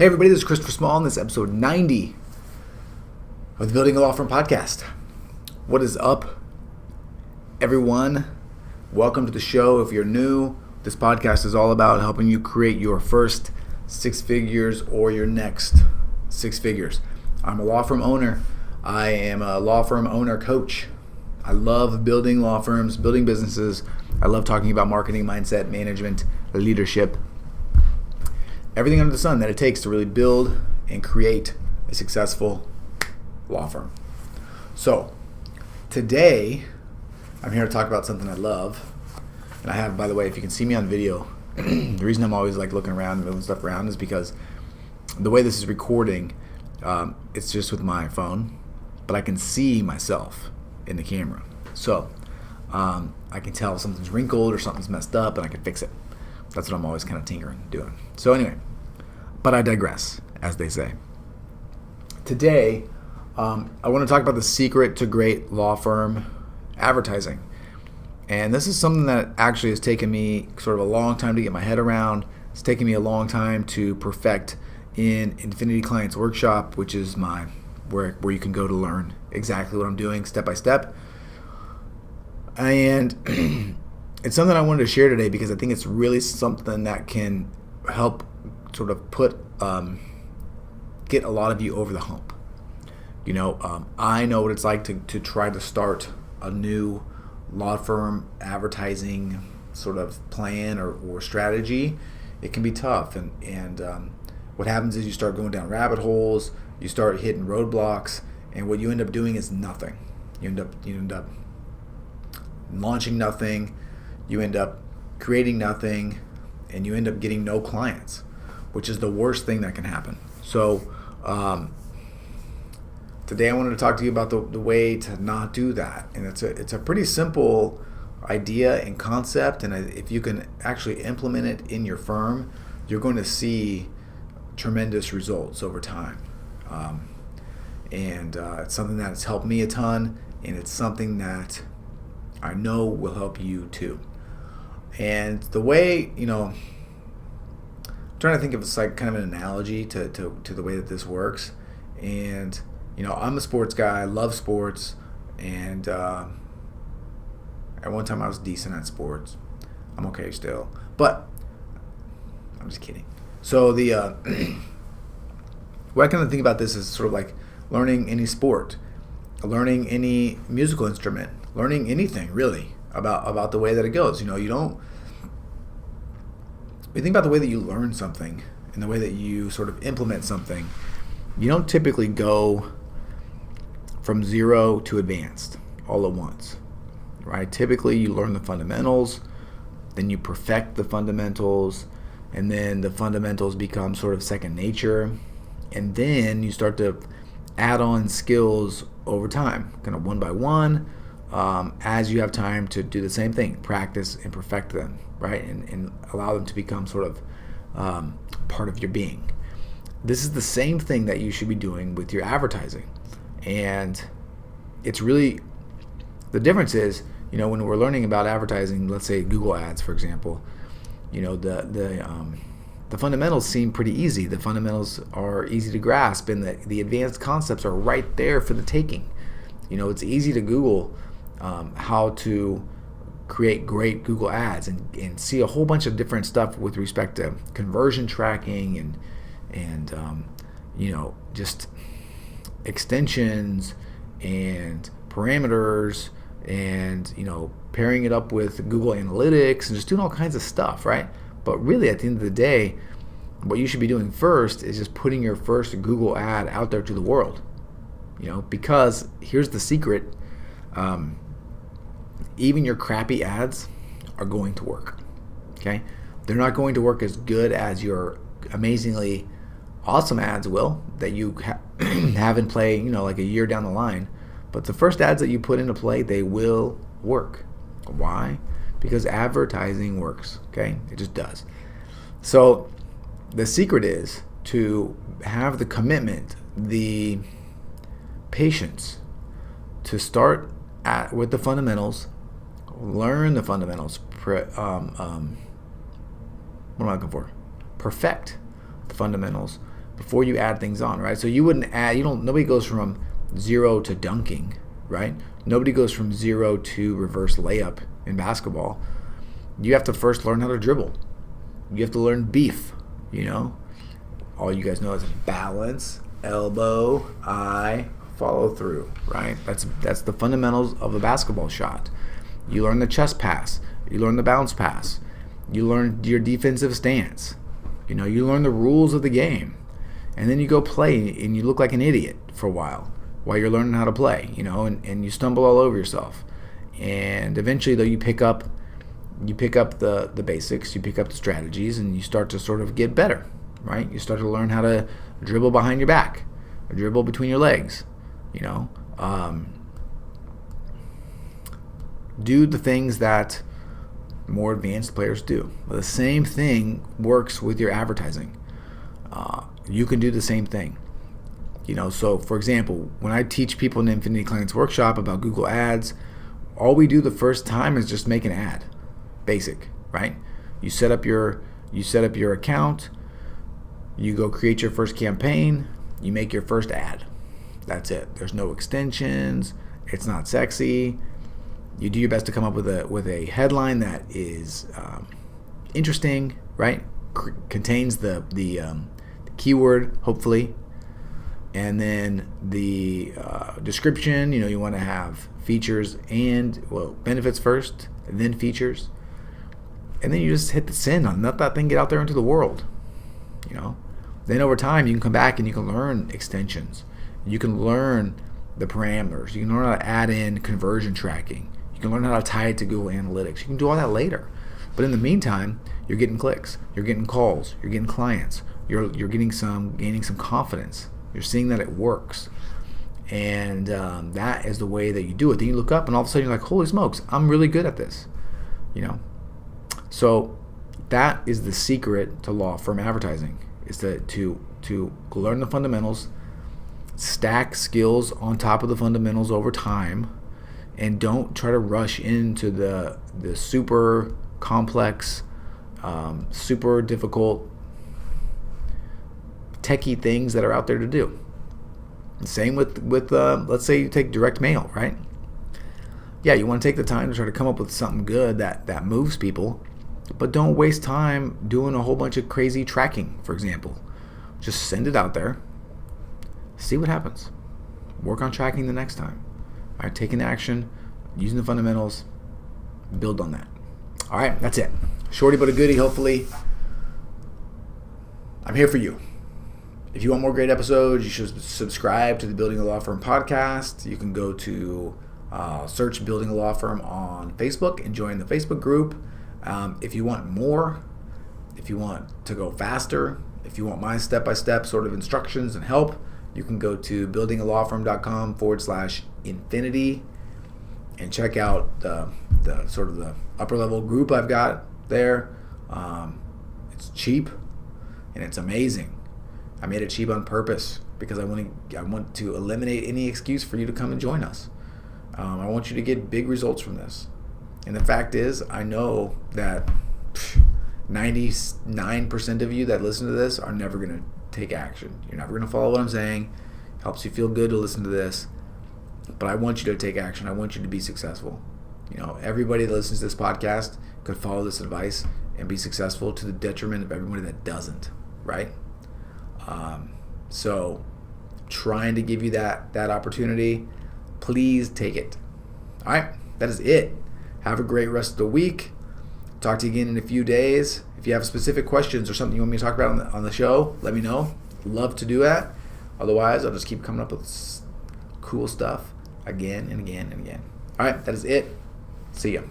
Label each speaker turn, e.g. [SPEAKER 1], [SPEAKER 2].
[SPEAKER 1] Hey everybody, this is Christopher Small, and this is episode 90 of the Building a Law Firm podcast. What is up, everyone? Welcome to the show. If you're new, this podcast is all about helping you create your first six figures or your next six figures. I'm a law firm owner. I am a law firm owner coach. I love building law firms, building businesses. I love talking about marketing, mindset, management, leadership, everything under the sun that it takes to really build and create a successful law firm. So today I'm here to talk about something I love. And I have, by the way, if you can see me on video, the reason I'm always like looking around and moving stuff around is because the way this is recording, it's just with my phone, but I can see myself in the camera. So I can tell if something's wrinkled or something's messed up and I can fix it. That's what I'm always kind of tinkering, doing. So anyway, but I digress, as they say. Today, I want to talk about the secret to great law firm advertising. And this is something that actually has taken me sort of a long time to get my head around. It's taken me a long time to perfect in Infinity Clients Workshop, which is where you can go to learn exactly what I'm doing step by step. And it's something I wanted to share today because I think it's really something that can help sort of get a lot of you over the hump. You know, I know what it's like to try to start a new law firm advertising sort of plan or strategy. It can be tough, and what happens is you start going down rabbit holes, you start hitting roadblocks, and what you end up doing is nothing. You end up launching nothing. You end up creating nothing, and you end up getting no clients, which is the worst thing that can happen. So today I wanted to talk to you about the way to not do that. And it's a pretty simple idea and concept, and if you can actually implement it in your firm, you're going to see tremendous results over time. It's something that has helped me a ton, and it's something that I know will help you too. And the way, I'm trying to think of it's like kind of an analogy to the way that this works. And, I'm a sports guy. I love sports. And at one time I was decent at sports. I'm okay still. But I'm just kidding. So the way I kind of think about this is sort of like learning any sport, learning any musical instrument, learning anything really about the way that it goes. You think about the way that you learn something and the way that you sort of implement something. You don't typically go from zero to advanced all at once, right? Typically you learn the fundamentals, then you perfect the fundamentals, and then the fundamentals become sort of second nature, and then you start to add on skills over time, kind of one by one, as you have time to do the same thing, practice and perfect them, right? And allow them to become sort of part of your being. This is the same thing that you should be doing with your advertising. And it's really, the difference is, when we're learning about advertising, let's say Google Ads, for example, the fundamentals seem pretty easy. The fundamentals are easy to grasp, and the advanced concepts are right there for the taking. It's easy to Google how to create great Google Ads and see a whole bunch of different stuff with respect to conversion tracking and just extensions and parameters and pairing it up with Google Analytics and just doing all kinds of stuff, right? But really, at the end of the day, what you should be doing first is just putting your first Google ad out there to the world. Because here's the secret. Even your crappy ads are going to work, okay? They're not going to work as good as your amazingly awesome ads will that you have in play, like a year down the line. But the first ads that you put into play, they will work. Why? Because advertising works, okay? It just does. So the secret is to have the commitment, the patience to start with the fundamentals, learn the fundamentals, what am I looking for? Perfect the fundamentals, before you add things on, right? So you wouldn't add, nobody goes from 0 to dunking, right? Nobody goes from 0 to reverse layup in basketball. You have to first learn how to dribble. You have to learn beef, All you guys know is balance, elbow, eye, follow through, right? That's the fundamentals of a basketball shot. You learn the chest pass. You learn the bounce pass. You learn your defensive stance. You learn the rules of the game. And then you go play and you look like an idiot for a while you're learning how to play, and you stumble all over yourself. And eventually, though, you pick up the basics, you pick up the strategies, and you start to sort of get better, right? You start to learn how to dribble behind your back, or dribble between your legs, do the things that more advanced players do. The same thing works with your advertising. You can do the same thing. So for example, when I teach people in the Infinity Clients Workshop about Google Ads, all we do the first time is just make an ad. Basic, right? You set up your account, you go create your first campaign, you make your first ad. That's it. There's no extensions. It's not sexy. You do your best to come up with a headline that is interesting, right? Contains the keyword, hopefully, and then the description. You want to have features and benefits first, and then features, and then you just hit the send on. Let that thing get out there into the world. Then over time you can come back and you can learn extensions. You can learn the parameters. You can learn how to add in conversion tracking. You can learn how to tie it to Google Analytics. You can do all that later. But in the meantime, you're getting clicks, you're getting calls, you're getting clients, you're gaining some confidence. You're seeing that it works. And that is the way that you do it. Then you look up and all of a sudden you're like, holy smokes, I'm really good at this. So that is the secret to law firm advertising, is to learn the fundamentals, stack skills on top of the fundamentals over time, and don't try to rush into the super complex, super difficult, techie things that are out there to do. Same with let's say you take direct mail, right? Yeah, you want to take the time to try to come up with something good that moves people, but don't waste time doing a whole bunch of crazy tracking, for example. Just send it out there, see what happens. Work on tracking the next time. All right, taking action, using the fundamentals, build on that. All right, that's it. Shorty but a goodie, hopefully. I'm here for you. If you want more great episodes, you should subscribe to the Building a Law Firm podcast. You can go to search Building a Law Firm on Facebook and join the Facebook group. If you want more, if you want to go faster, if you want my step-by-step sort of instructions and help, you can go to buildingalawfirm.com/infinity and check out the sort of the upper level group I've got there. It's cheap and it's amazing. I made it cheap on purpose because I want to eliminate any excuse for you to come and join us. I want you to get big results from this. And the fact is, I know that 99% of you that listen to this are never going to take action. You're never going to follow what I'm saying. It helps you feel good to listen to this. But I want you to take action. I want you to be successful. Everybody that listens to this podcast could follow this advice and be successful to the detriment of everybody that doesn't, right? So trying to give you that opportunity, please take it. All right, that is it. Have a great rest of the week. Talk to you again in a few days. If you have specific questions or something you want me to talk about on the show, let me know. Love to do that. Otherwise, I'll just keep coming up with cool stuff again and again and again. All right, that is it. See ya.